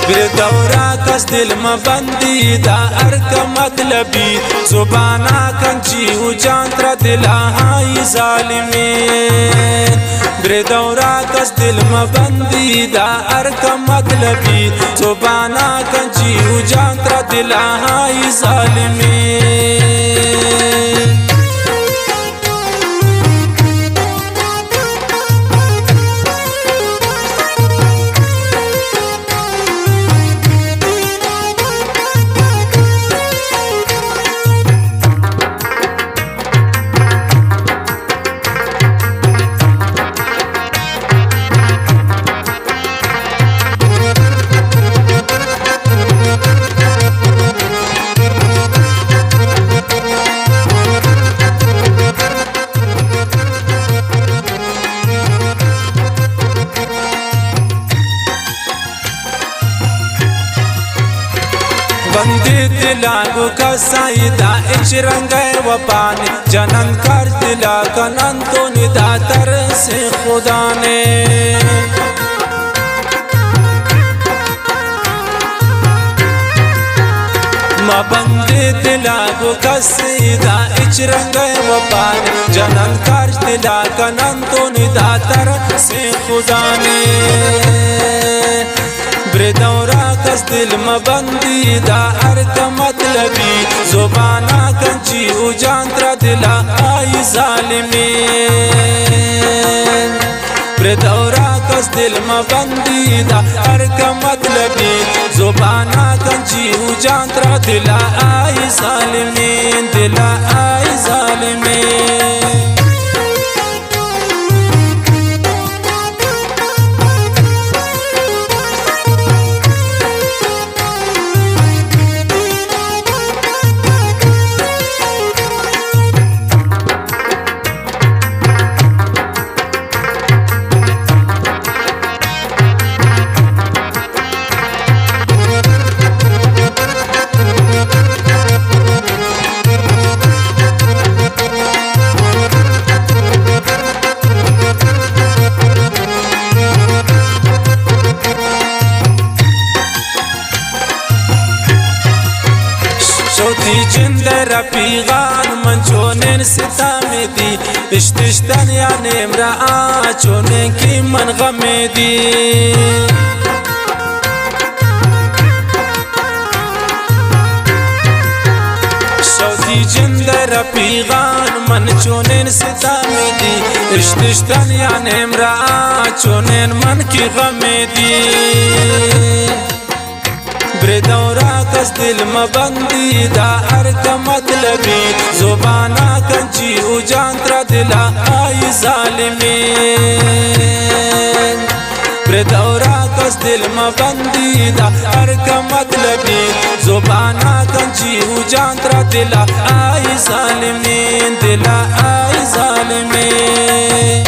بدورا کس دل مبندی دا ارک مطلبی زبانا کنچی و جان تر دلهای ظالمین بدورا کس دل مبندی دا ارک مطلبی زبانا کنچی و جان تر دلهای ظالمین बंदी दिलागु का साइदा इच रंगे वपाने जनन कर दिला कनन तो निदा तर से खुदा ने माँ बंदी दिलागु का साइदा इच रंगे वपाने जनन कर दिला कनन तो निदा तर से खुदा ने بدورا کس دل مبندی دا ارک مطلبی زبانا کنچی و جان تر دلهای ظالمین بدورا کس دل مبندی دا ارک مطلبی زبانا کنچی و جان تر دلهای ظالمین دلهای ظالمین شوتی جند رفیقان من چونن ستامدی اشتشتن یا نمرا چونن کی من غمدی شوتی جند رفیقان من چونن ستامدی اشتشتن یا نمرا چونن من کی غمدی بدورا کس دل مبندی دا ارک مطلبی زبانا کنچی و جان تر دلهای ظالمین بدورا کس دل مبندی دا ارک مطلبی زبانا کنچی و جان تر دلهای ظالمین دلهای ظالمین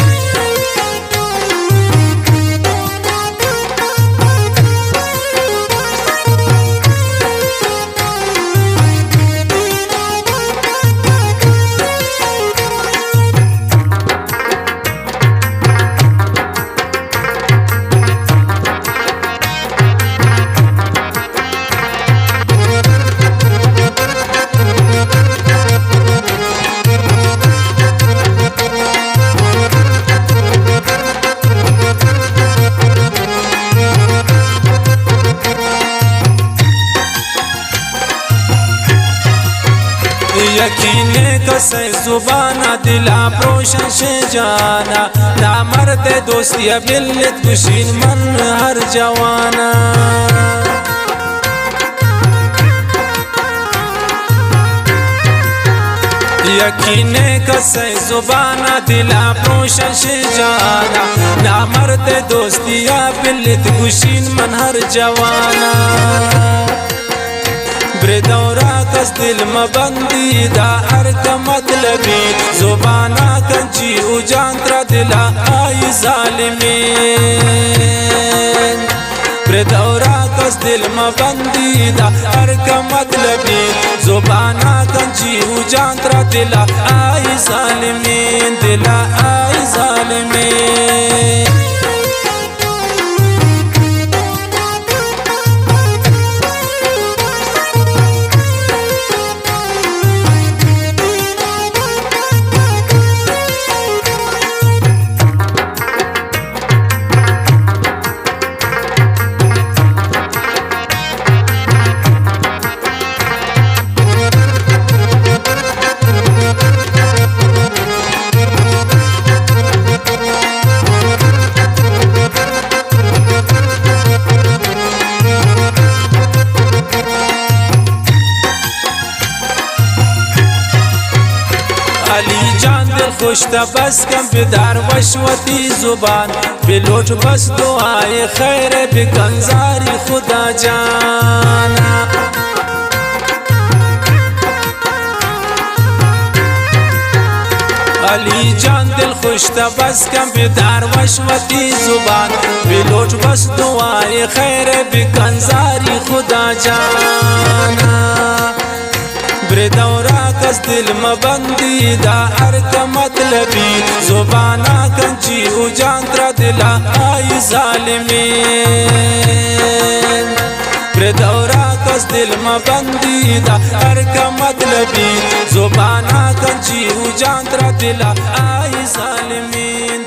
यकीने कसे जुबाना दिला प्रोशन से जाना ना मरते दोस्ती बिल्लित खुशीन मन हर जवाना यकीने कसे जुबाना दिला प्रोशन से जाना ना मरते दोस्ती बिल्लित खुशीन मन हर जवाना بدورا کس دل مبندی دا ارک مطلبی زبانا کنچی و جان تر دلهای ظالمین بدورا کس دل مبندی دا ارک مطلبی زبانا کنچی و جان تر دلهای ظالمین دلهای ظالمین خوش بس کم بیدار وشوتی زبان بلوٹ بس دعای خیر بکنزاری خدا جانا علی جان دل خوش بس کم بیدار وشوتی زبان بلوٹ بس دعای خیر بکنزاری خدا جانا بر دورا کس دل مبندی دا ارک مطلبی زبانا کنچی او جان ترا دلا آئی ظالمین بر دورا کس دل مبندی دا ارک مطلبی زبانا کنچی او جان ترا دلا آئی ظالمین